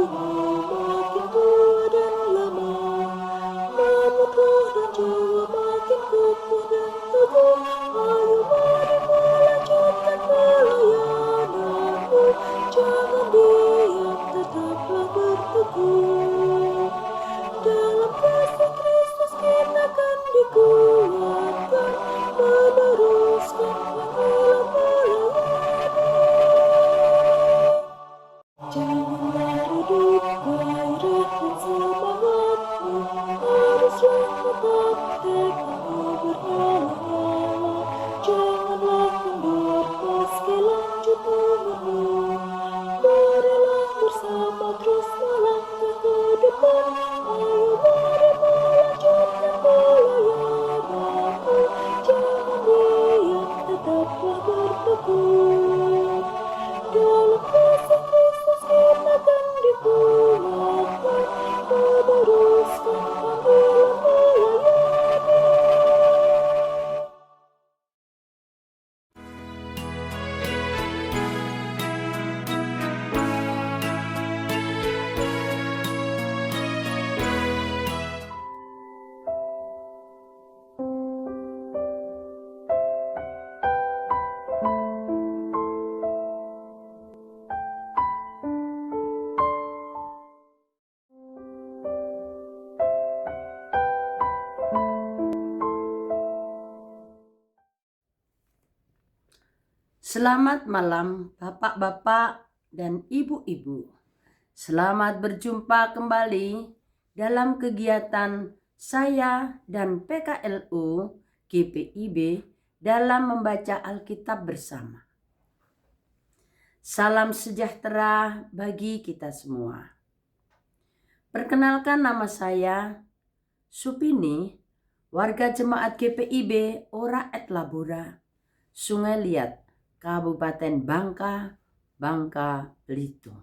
makin tua dan lama, namun roh dan jiwa makin kokoh dan teguh. Ayo mari melanjutkan pelayananmu, jangan diam, tetaplah berteguh. Dalam kasih Kristus kita kan dikuatkan, meneruskan panggilan melayani. Janganlah redup gairah dan semangatmu, haruslah tetap tekadmu bernyala-nyala. Janganlah kendor meski lanjut umurmu, marilah bersama terus melangkah ke depan. Ayo mari melanjutkan pelayananmu, jangan diam, tetaplah berteguh. Dalam kasih Kristus kita kan dikuatkan, meneruskan panggilan melayani. Selamat malam Bapak-bapak dan Ibu-ibu. Selamat berjumpa kembali dalam kegiatan saya dan PKLU GPIB dalam membaca Alkitab bersama. Salam sejahtera bagi kita semua. Perkenalkan, nama saya Supini, warga jemaat GPIB Ora et Labora, Sungai Liat, Kabupaten Bangka, Bangka Belitung.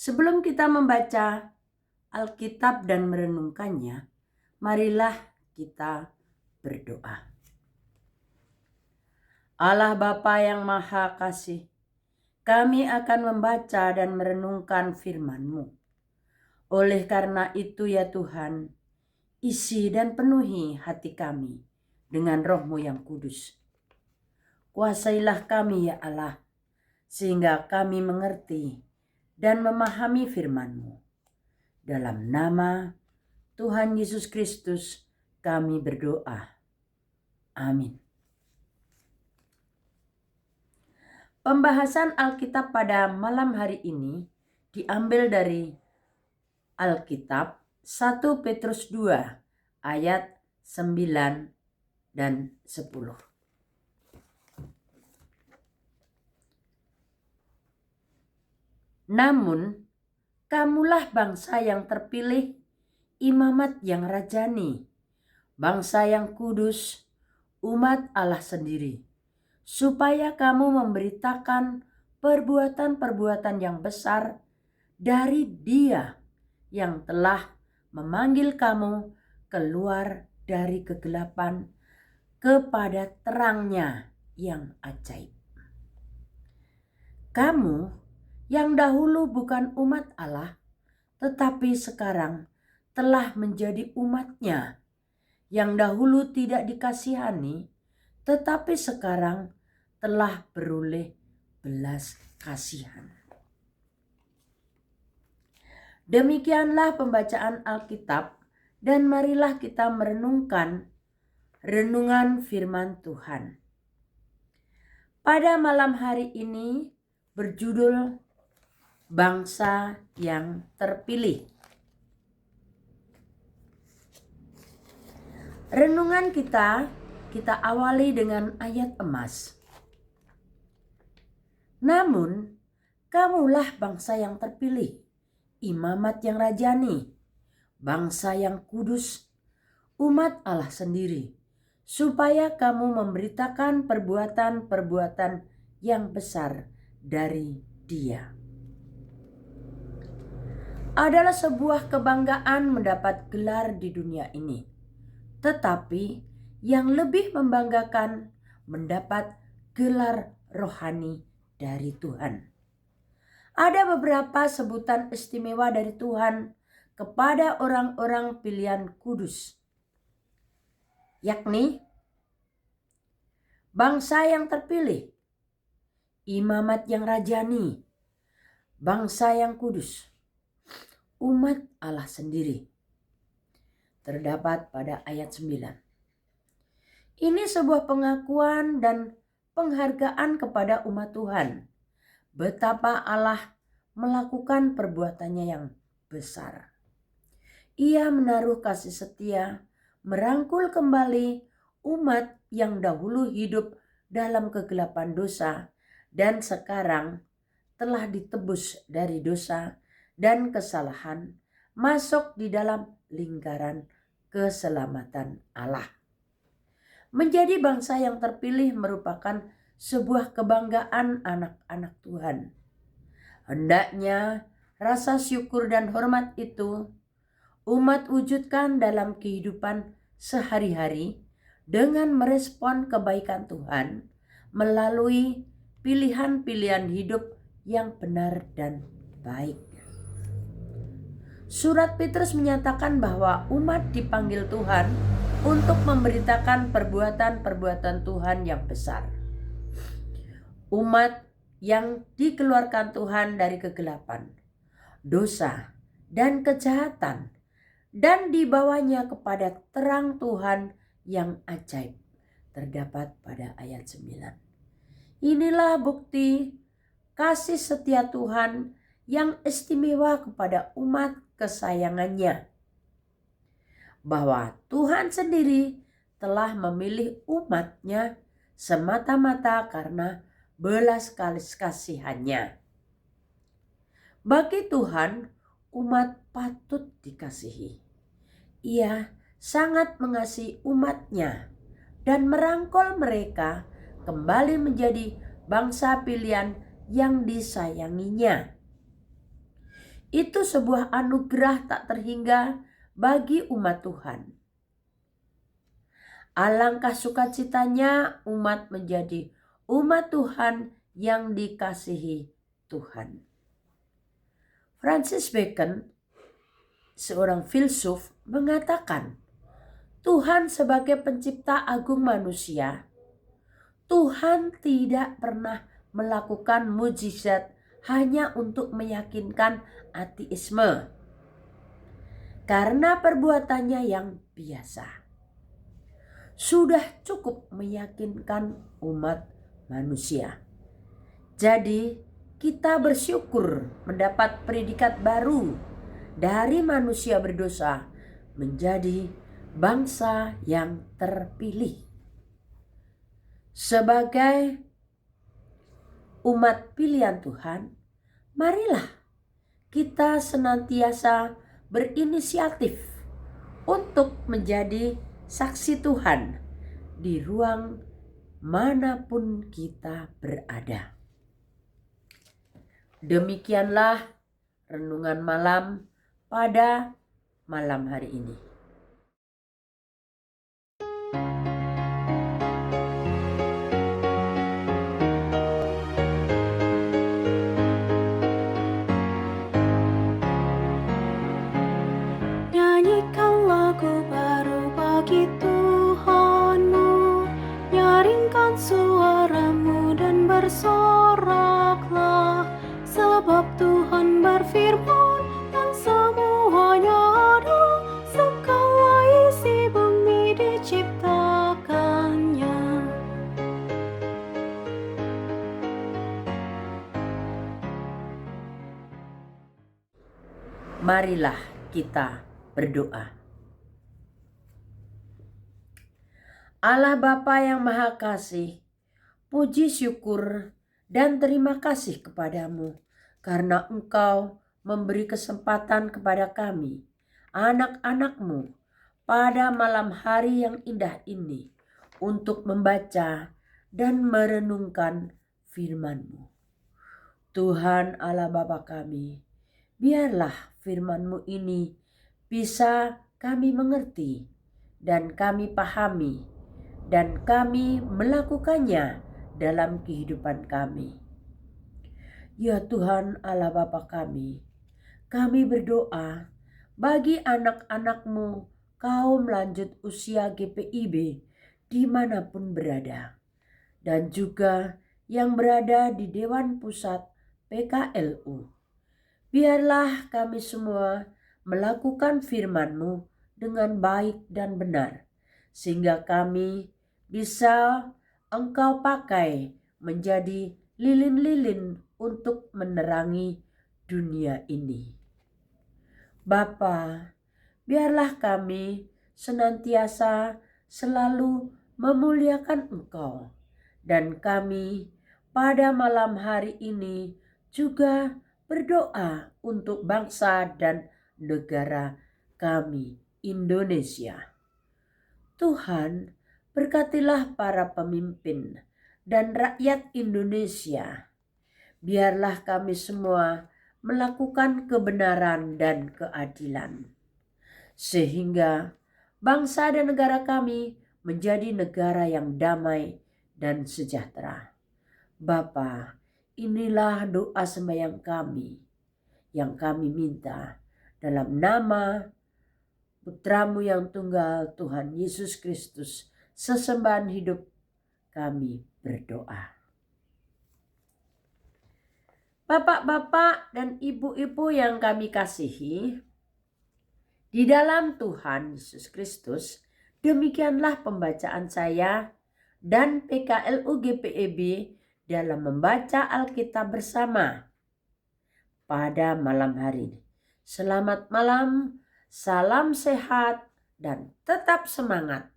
Sebelum kita membaca Alkitab dan merenungkannya, marilah kita berdoa. Allah Bapa yang Maha Kasih, kami akan membaca dan merenungkan firman-Mu. Oleh karena itu ya Tuhan, isi dan penuhi hati kami dengan Roh-Mu yang kudus. Kuasailah kami ya Allah, sehingga kami mengerti dan memahami firman-Mu. Dalam nama Tuhan Yesus Kristus kami berdoa. Amin. Pembahasan Alkitab pada malam hari ini diambil dari Alkitab 1 Petrus 2 ayat 9 dan 10. Namun, kamulah bangsa yang terpilih, imamat yang rajani, bangsa yang kudus, umat Allah sendiri, supaya kamu memberitakan perbuatan-perbuatan yang besar dari Dia yang telah memanggil kamu keluar dari kegelapan kepada terangnya yang ajaib. Kamu yang dahulu bukan umat Allah, tetapi sekarang telah menjadi umat-Nya, yang dahulu tidak dikasihani, tetapi sekarang telah beroleh belas kasihan. Demikianlah pembacaan Alkitab, dan marilah kita merenungkan renungan firman Tuhan. Pada malam hari ini berjudul Bangsa yang Terpilih. Renungan kita awali dengan ayat emas. Namun, kamulah bangsa yang terpilih, imamat yang rajani, bangsa yang kudus, umat Allah sendiri, supaya kamu memberitakan perbuatan-perbuatan yang besar dari Dia. Adalah sebuah kebanggaan mendapat gelar di dunia ini, tetapi yang lebih membanggakan mendapat gelar rohani dari Tuhan. Ada beberapa sebutan istimewa dari Tuhan kepada orang-orang pilihan kudus, yakni bangsa yang terpilih, imamat yang rajani, bangsa yang kudus, umat Allah sendiri. Terdapat pada ayat 9. Ini sebuah pengakuan dan penghargaan kepada umat Tuhan, betapa Allah melakukan perbuatannya yang besar. Ia menaruh kasih setia, merangkul kembali umat yang dahulu hidup dalam kegelapan dosa dan sekarang telah ditebus dari dosa dan kesalahan, masuk di dalam lingkaran keselamatan Allah. Menjadi bangsa yang terpilih merupakan sebuah kebanggaan anak-anak Tuhan. Hendaknya rasa syukur dan hormat itu umat wujudkan dalam kehidupan sehari-hari dengan merespon kebaikan Tuhan melalui pilihan-pilihan hidup yang benar dan baik. Surat Petrus menyatakan bahwa umat dipanggil Tuhan untuk memberitakan perbuatan-perbuatan Tuhan yang besar. Umat yang dikeluarkan Tuhan dari kegelapan, dosa, dan kejahatan, dan dibawanya kepada terang Tuhan yang ajaib, terdapat pada ayat 9. Inilah bukti kasih setia Tuhan yang istimewa kepada umat kesayangannya, bahwa Tuhan sendiri telah memilih umat-Nya semata-mata karena belas kasihannya. Bagi Tuhan, umat patut dikasihi. Ia sangat mengasihi umat-Nya dan merangkul mereka kembali menjadi bangsa pilihan yang disayanginya. Itu sebuah anugerah tak terhingga bagi umat Tuhan. Alangkah sukacitanya umat menjadi umat Tuhan yang dikasihi Tuhan. Francis Bacon, seorang filsuf, mengatakan, Tuhan sebagai pencipta agung manusia, Tuhan tidak pernah melakukan mujizat hanya untuk meyakinkan ateisme, karena perbuatannya yang biasa sudah cukup meyakinkan umat manusia. Jadi kita bersyukur mendapat predikat baru dari manusia berdosa menjadi bangsa yang terpilih. Sebagai umat pilihan Tuhan, marilah kita senantiasa berinisiatif untuk menjadi saksi Tuhan di ruang manapun kita berada. Demikianlah renungan malam pada malam hari ini. Nyanyikan lagu baru bagi Tuhanmu, nyaringkan suaramu dan bersoraklah, sebab Tuhan berfirman dan semuanya ada, segala isi bumi diciptakannya. Marilah kita berdoa. Allah Bapa yang Maha Kasih, puji syukur dan terima kasih kepadamu karena Engkau memberi kesempatan kepada kami, anak-anak-Mu, pada malam hari yang indah ini untuk membaca dan merenungkan firman-Mu. Tuhan Allah Bapa kami, biarlah firman-Mu ini bisa kami mengerti dan kami pahami dan kami melakukannya dalam kehidupan kami. Ya Tuhan Allah Bapa kami berdoa bagi anak-anak-Mu kaum lanjut usia GPIB dimanapun berada, dan juga yang berada di Dewan Pusat PKLU. Biarlah kami semua melakukan firman-Mu dengan baik dan benar, sehingga kami bisa Engkau pakai menjadi lilin-lilin untuk menerangi dunia ini. Bapa, biarlah kami senantiasa selalu memuliakan Engkau, dan kami pada malam hari ini juga berdoa untuk bangsa dan negara kami, Indonesia. Tuhan, berkatilah para pemimpin dan rakyat Indonesia. Biarlah kami semua melakukan kebenaran dan keadilan, sehingga bangsa dan negara kami menjadi negara yang damai dan sejahtera. Bapa, inilah doa sembahyang kami yang kami minta dalam nama Putra-Mu yang tunggal, Tuhan Yesus Kristus, sesembahan hidup kami berdoa. Bapak-bapak dan ibu-ibu yang kami kasihi, di dalam Tuhan Yesus Kristus, demikianlah pembacaan saya dan PKLU GPIB dalam membaca Alkitab bersama pada malam hari ini. Selamat malam, salam sehat, dan tetap semangat.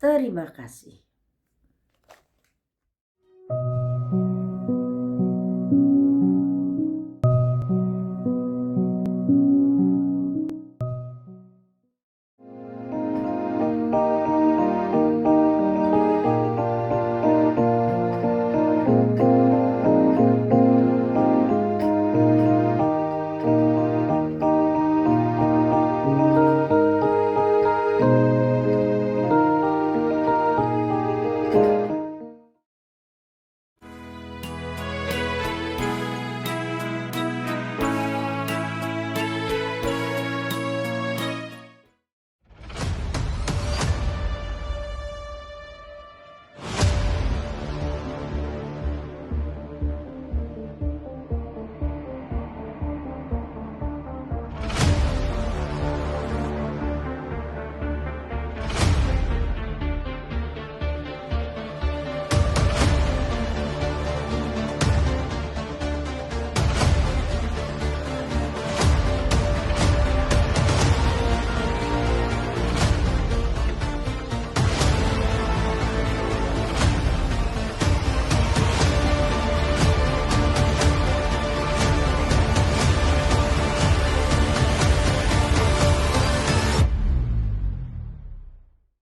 Terima kasih.